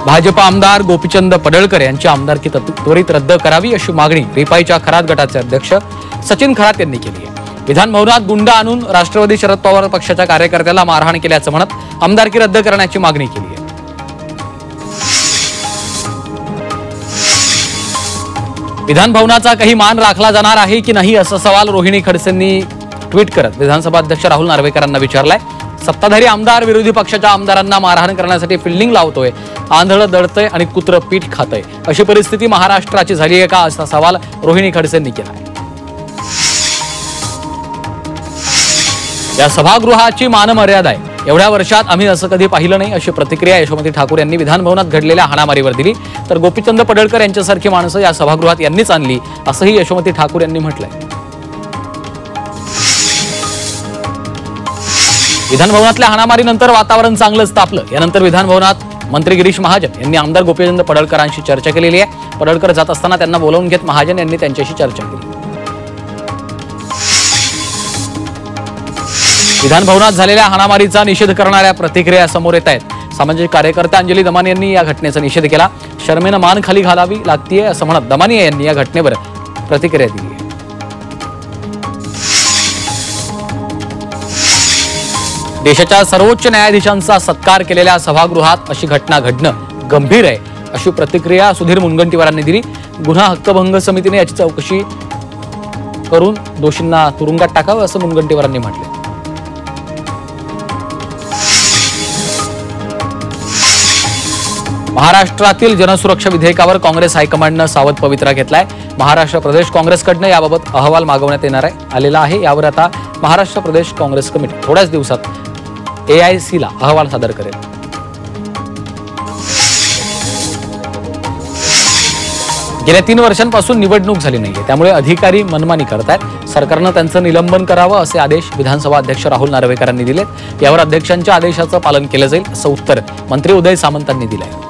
भाजप आमदार गोपीचंद पडळकर यांची आमदारकी त्वरित रद्द करावी अशी मागणी रिपाईच्या खरात गटाचे अध्यक्ष सचिन खरात यांनी केली आहे। विधान भवनात गुंड आणून राष्ट्रवादी शरद पवार पक्षाच्या कार्यकर्त्याला मारहाण केल्याचं म्हणत आमदारकी रद्द करण्याची मागणी केली आहे। विधान भवनाचा काही मान राखला जाणार आहे की नाही असा सवाल रोहिणी खडसेंनी ट्विट करत विधानसभा अध्यक्ष राहुल नार्वेकरांना विचारलाय। सत्ताधारी आमदार विरोधी पक्षाच्या आमदारांना मारहाण करण्यासाठी फिल्डिंग लावतोय, आंधळं दडतंय आणि कुत्रं पीठ खातंय, अशी परिस्थिती महाराष्ट्राची झाली आहे का असा सवाल रोहिणी खडसेंनी केला आहे। या सभागृहाची मानमर्यादा आहे, एवढ्या वर्षात आम्ही असं कधी पाहिलं नाही अशी प्रतिक्रिया यशोमती ठाकूर यांनी विधान भवनात घडलेल्या हाणामारीवर दिली। तर गोपीचंद पडळकर यांच्यासारखी माणसं या सभागृहात यांनीच आणली असंही यशोमती ठाकूर यांनी म्हटलंय। विधान भवनातल्या हाणामारीनंतर वातावरण चांगलंच तापलं। यानंतर विधान भवनात मंत्री गिरीश महाजन यांनी आमदार गोपीचंद पडळकरांशी चर्चा केलेली आहे। पडळकर जात असताना त्यांना बोलावून घेत महाजन यांनी त्यांच्याशी चर्चा केली। विधान भवनात झालेल्या हाणामारीचा निषेध करणाऱ्या प्रतिक्रिया समोर येत आहेत। सामाजिक कार्यकर्त्या अंजली दमानिया यांनी या घटनेचा निषेध केला। शर्मेनं मान खाली घालावी लागतीये असं म्हणत दमानिया यांनी या घटनेवर प्रतिक्रिया दिली आहे। देशाच्या सर्वोच्च न्यायाधीशांचा सत्कार केलेल्या सभागृहात अशी घटना घडणं गंभीर आहे अशी प्रतिक्रिया सुधीर मुनगंटीवारांनी दिली। गुन्हा हक्कभंग समितीने याची चौकशी करून दोषींना तुरुंगात टाकावं असं मुनगंटीवारांनी म्हटलं। महाराष्ट्रातील जनसुरक्षा विधेयकावर काँग्रेस हायकमांडनं सावध पवित्रा घेतलाय। महाराष्ट्र प्रदेश काँग्रेसकडनं याबाबत अहवाल मागवण्यात येणार आलेला आहे। यावर आता महाराष्ट्र प्रदेश काँग्रेस कमिटी थोड्याच दिवसात AIC ला अहवाल सादर करेल। गेल्या 3 वर्षांपासून निवडणूक झाली नाहीये, त्यामुळे अधिकारी मनमानी करतायत। सरकारनं त्यांचं निलंबन करावं असे आदेश विधानसभा अध्यक्ष राहुल नार्वेकरांनी दिलेत। यावर अध्यक्षांच्या आदेशाचं पालन केलं जाईल असं उत्तर मंत्री उदय सामंतांनी दिलंय।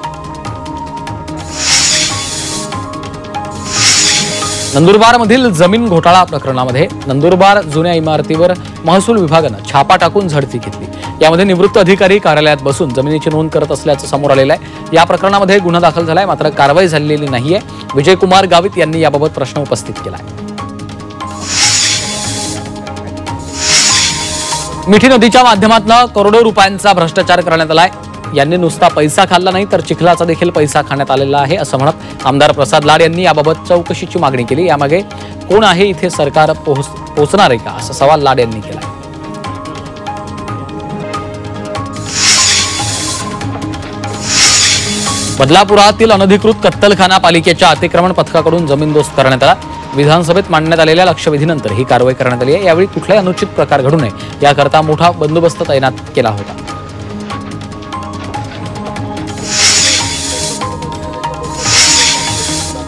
नंदुरबारमधील जमीन घोटाळा प्रकरणामध्ये नंदुरबार जुन्या इमारतीवर महसूल विभागानं छापा टाकून झडती घेतली। यामध्ये निवृत्त अधिकारी कार्यालयात बसून जमिनीची नोंद करत असल्याचं समोर आलेलं आहे। या प्रकरणामध्ये गुन्हा दाखल झालाय, मात्र कारवाई झालेली नाहीये। विजयकुमार गावित यांनी याबाबत प्रश्न उपस्थित केलाय। मिठी नदीच्या माध्यमातून करोडो रुपयांचा भ्रष्टाचार करण्यात आलाय। यांनी नुसता पैसा खाल्ला नाही तर चिखलाचा देखील पैसा खाण्यात आलेला आहे असं म्हणत आमदार प्रसाद लाड यांनी याबाबत चौकशीची मागणी केली। यामागे कोण आहे, इथे सरकार पोहोचणार आहे का असा सवाल लाड यांनी केला। बदलापुरातील अनधिकृत कत्तलखाना पालिकेच्या अतिक्रमण पथकाकडून जमीनदोस्त करण्यात आला। विधानसभेत मांडण्यात आलेल्या लक्षवेधीनंतर ही कारवाई करण्यात आली आहे। यावेळी कुठलाही अनुचित प्रकार घडू नये याकरता मोठा बंदोबस्त तैनात केला होता।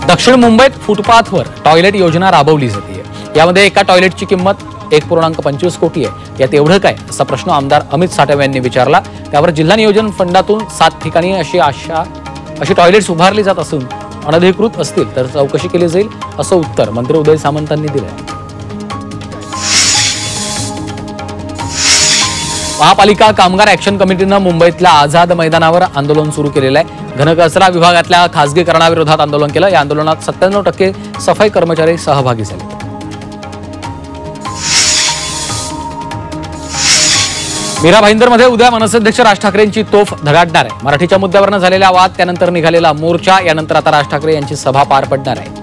दक्षिण मुंबईत फुटपाथवर टॉयलेट योजना राबवली जाते। यामध्ये एका टॉयलेटची किंमत 1.25 कोटी आहे। यात एवढं काय असा प्रश्न आमदार अमित साठव यांनी विचारला। त्यावर जिल्हा नियोजन फंडातून 7 ठिकाणी अशी टॉयलेट्स उभारली जात असून अनधिकृत असतील तर चौकशी केली जाईल असं उत्तर मंत्री उदय सामंतांनी दिलंय। महापालिका कामगार ॲक्शन कमिटीनं मुंबईतल्या आझाद मैदानावर आंदोलन सुरू केलेलं आहे। घनकचरा विभागातल्या खासगीकरणाविरोधात आंदोलन केलं। या आंदोलनात 97% सफाई कर्मचारी सहभागी झाले। मीरा भाईंदरमध्ये उद्या मनसेअध्यक्ष राज ठाकरेंची तोफ धडाडणार आहे। मराठीच्या मुद्द्यावरनं झालेला वाद, त्यानंतर निघालेला मोर्चा, यानंतर आता राज ठाकरे यांची सभा पार पडणार आहे।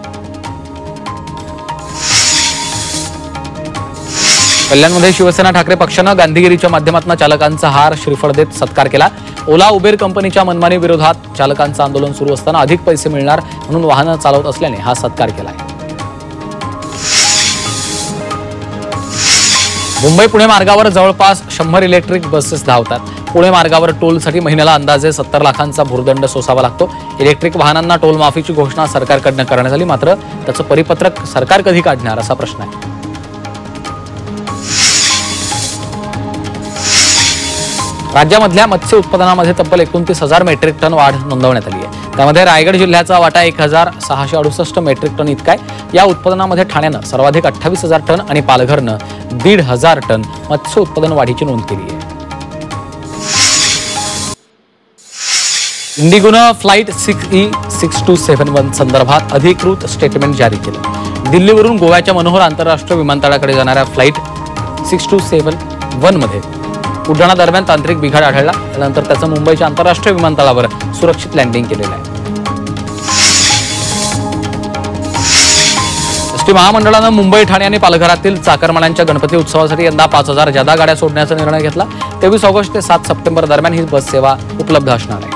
कल्याणमध्ये शिवसेना ठाकरे पक्षानं गांधीगिरीच्या माध्यमातून चालकांचा हार श्रीफळ देत सत्कार केला। ओला उबेर कंपनीच्या मनमानी विरोधात चालकांचं आंदोलन सुरू असताना अधिक पैसे मिळणार म्हणून वाहनं चालवत असल्याने हा सत्कार केला आहे। मुंबई पुणे मार्गावर जवळपास 100 इलेक्ट्रिक बसेस धावतात। पुणे मार्गावर टोलसाठी महिन्याला अंदाजे 70 लाखांचा भूर्दंड सोसावा लागतो। इलेक्ट्रिक वाहनांना टोल माफीची घोषणा सरकारकडून करण्यात आली, मात्र त्याचं परिपत्रक सरकार कधी काढणार असा प्रश्न आहे। राज्यामधल्या मत्स्य उत्पादनामध्ये तब्बल 29,000 मेट्रिक टन वाढ नोंदवण्यात आली आहे। त्यामध्ये रायगड जिल्ह्याचा वाटा 1,668 मेट्रिक टन इतका आहे। या उत्पादनामध्ये ठाण्यानं सर्वाधिक 28,000 टन आणि पालघरनं 1,500 टन मत्स्य उत्पादन वाढीची नोंद केली आहे। इंडिगोनं फ्लाईट 6E6271 संदर्भात अधिकृत स्टेटमेंट जारी केलं. दिल्लीवरून गोव्याच्या मनोहर आंतरराष्ट्रीय विमानतळाकडे जाणाऱ्या फ्लाईट 6271 मध्ये उड्डाणादरम्यान तांत्रिक बिघाड आढळला. त्यानंतर त्याचं मुंबईच्या आंतरराष्ट्रीय विमानतळावर सुरक्षित लँडिंग केलेलं आहे. एसटी महामंडळानं मुंबई, ठाणे आणि पालघरातील चाकरमान्यांच्या गणपती उत्सवासाठी यंदा 5000 जादा गाड्या सोडण्याचा निर्णय घेतला. 23 ऑगस्ट ते 7 सप्टेंबर दरम्यान ही बस सेवा उपलब्ध असणार आहे.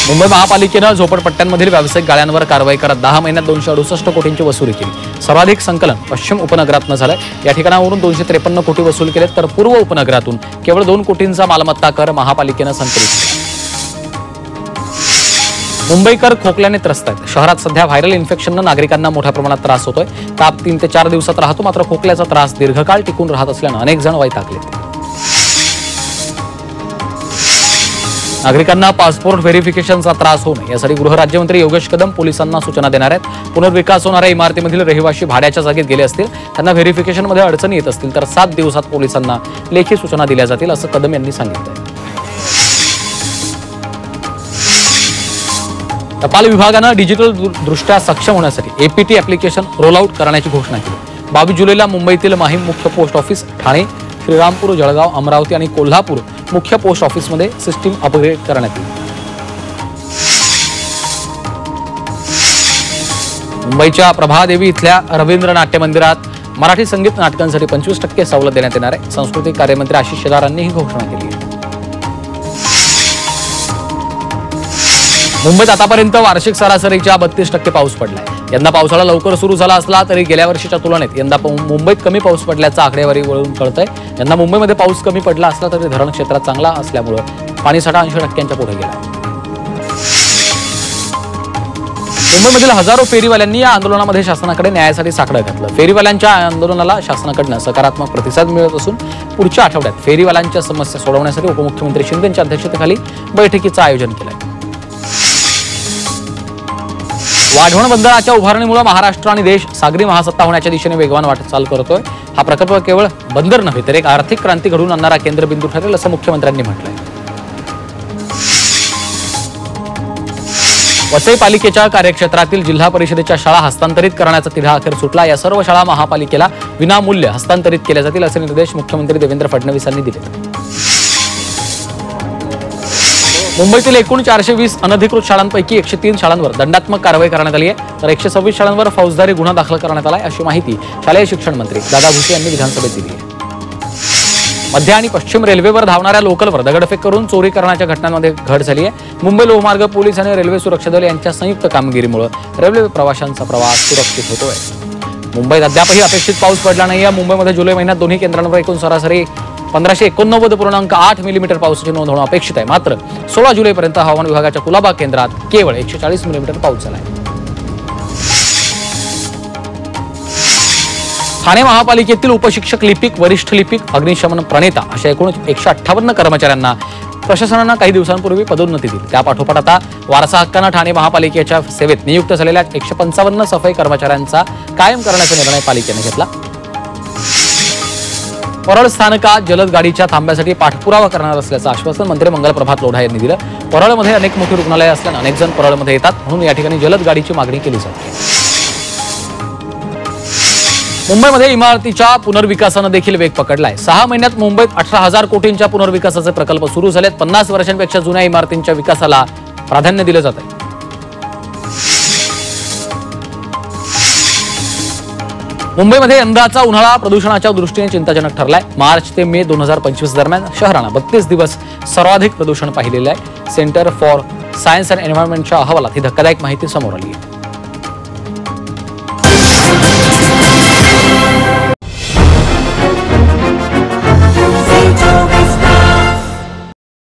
मुंबई महापालिकेनं झोपडपट्ट्यांमधील व्यावसायिक गाळ्यांवर कारवाई करत 10 महिन्यात 268 कोटींची वसुली केली. सर्वाधिक संकलन पश्चिम उपनगरातनं झालंय. या ठिकाणावरून 253 कोटी वसूल केलेत, तर पूर्व उपनगरातून केवळ 2 कोटींचा मालमत्ता कर महापालिकेनं संकलित केला. मुंबईकर खोकल्याने त्रस्त आहेत. शहरात सध्या व्हायरल इन्फेक्शननं नागरिकांना मोठ्या प्रमाणात त्रास होतोय. ताप 3 ते 4 दिवसात राहतो, मात्र खोकल्याचा त्रास दीर्घकाळ टिकून राहत असल्यानं अनेक जण वैतागलेत. नागरिकांना पासपोर्ट व्हेरिफिकेशनचा त्रास होऊ नये यासाठी गृहराज्यमंत्री योगेश कदम पोलिसांना सूचना देणार आहेत. पुनर्विकास होणाऱ्या इमारतीमधील रहिवासी भाड्याच्या जागेत गेले असतील, त्यांना व्हेरिफिकेशनमध्ये अडचणी येत असतील तर 7 दिवसात पोलिसांना लेखी सूचना दिल्या जातील, असं कदम यांनी सांगितलं. टपाल विभागानं डिजिटल दृष्ट्या सक्षम होण्यासाठी एपीटी ऍप्लिकेशन रोलआउट करण्याची घोषणा केली. 22 जुलैला मुंबईतील माहीम मुख्य पोस्ट ऑफिस, ठाणे, श्रीरामपूर, जळगाव, अमरावती आणि कोल्हापूर मुख्य पोस्ट ऑफिसमध्ये सिस्टीम अपग्रेड करण्यात येईल. मुंबईच्या प्रभादेवी इथल्या रवींद्र नाट्य मंदिरात मराठी संगीत नाटकांसाठी 25% सवलत देण्यात येणार आहे. सांस्कृतिक कार्यमंत्री आशिष शेलार यांनी ही घोषणा केली आहे. मुंबईत आतापर्यंत वार्षिक सरासरीच्या 32% पाऊस पडलाय. यंदा पावसाळा लवकर सुरू झाला असला तरी गेल्या वर्षीच्या तुलनेत यंदा मुंबईत कमी पाऊस पडल्याचं आकडेवारीवरून कळतंय. यंदा मुंबईमध्ये पाऊस कमी पडला असला तरी धरण क्षेत्रात चांगला असल्यामुळे पाणीसाठा 80% पुढे गेला. मुंबईमधील हजारो फेरीवाल्यांनी या आंदोलनामध्ये शासनाकडे न्यायासाठी साकडं घातलं. फेरीवाल्यांच्या आंदोलनाला शासनाकडनं सकारात्मक प्रतिसाद मिळत असून पुढच्या आठवड्यात फेरीवाल्यांच्या समस्या सोडवण्यासाठी उपमुख्यमंत्री शिंदेंच्या अध्यक्षतेखाली बैठकीचं आयोजन केलंय. वाढवण बंदराच्या उभारणीमुळे महाराष्ट्र आणि देश सागरी महासत्ता होण्याच्या दिशेने वेगवान वाटचाल करतोय. हा प्रकल्प केवळ बंदर नव्हे तर एक आर्थिक क्रांती घडवून आणणारा केंद्रबिंदू ठरेल, असं मुख्यमंत्र्यांनी म्हटलंय. वसई पालिकेच्या कार्यक्षेत्रातील जिल्हा परिषदेच्या शाळा हस्तांतरित करण्याचा तिढा अखेर सुटला. या सर्व शाळा महापालिकेला विनामूल्य हस्तांतरित केल्या जातील, असे निर्देश मुख्यमंत्री देवेंद्र फडणवीस यांनी दिले. मुंबईतील एकूण 420 अनधिकृत शाळांपैकी 103 शाळांवर दंडात्मक कारवाई करण्यात आली आहे, तर 126 शाळांवर फौजदारी गुन्हा दाखल करण्यात आलाय, अशी माहिती शालेय शिक्षण मंत्री दादा भुसे यांनी विधानसभेत दिली आहे. मध्य आणि पश्चिम रेल्वेवर धावणाऱ्या लोकलवर दगडफेक करून चोरी करण्याच्या घटनांमध्ये घट झाली आहे. मुंबई लोहमार्ग पोलीस आणि रेल्वे सुरक्षा दल यांच्या संयुक्त कामगिरीमुळे रेल्वे प्रवाशांचा प्रवास सुरक्षित होतोय. मुंबईत अद्यापही अपेक्षित पाऊस पडला नाही. मुंबईमध्ये जुलै महिन्यात दोन्ही केंद्रांवर एकूण सरासरी 1589.8 मिलीमीटर पावसाची नोंद होणं अपेक्षित आहे. मात्र 16 जुलैपर्यंत हवामान विभागाच्या कुलाबा केंद्रात केवळ 140 मिलीमीटर पाऊस झाला आहे. ठाणे महापालिकेतील उपशिक्षक लिपिक, वरिष्ठ लिपिक, अग्निशमन प्रणेता अशा एकूण 158 कर्मचाऱ्यांना प्रशासनानं काही दिवसांपूर्वी पदोन्नती दिली. त्यापाठोपाठ आता वारसा हक्कानं ठाणे महापालिकेच्या सेवेत नियुक्त झालेल्या 155 सफाई कर्मचाऱ्यांचा कायम करण्याचा निर्णय पालिकेने घेतला. परळ स्थानकात जलद गाडीच्या थांब्यासाठी पाठपुरावा करणार असल्याचं आश्वासन मंत्री मंगल प्रभात लोढा यांनी दिलं. परळमध्ये अनेक मोठी रुग्णालये असल्यानं अनेक जण परळमध्ये येतात, म्हणून या ठिकाणी जलद गाडीची मागणी केली जाते. मुंबईमध्ये इमारतीच्या पुनर्विकासानं देखील वेग पकडलाय. 6 महिन्यात मुंबईत 18,000 कोटींच्या पुनर्विकासाचे प्रकल्प सुरू झालेत. 50 वर्षांपेक्षा जुन्या इमारतींच्या विकासाला प्राधान्य दिलं जात आहे. मुंबईमध्ये यंदाचा उन्हाळा प्रदूषणाच्या दृष्टीने चिंताजनक ठरलाय. मार्च ते मे 2025 दरम्यान शहरानं 32 दिवस सर्वाधिक प्रदूषण पाहिलेलं आहे. सेंटर फॉर सायन्स अँड एन्व्हायरमेंटच्या अहवालात ही धक्कादायक माहिती समोर आली आहे.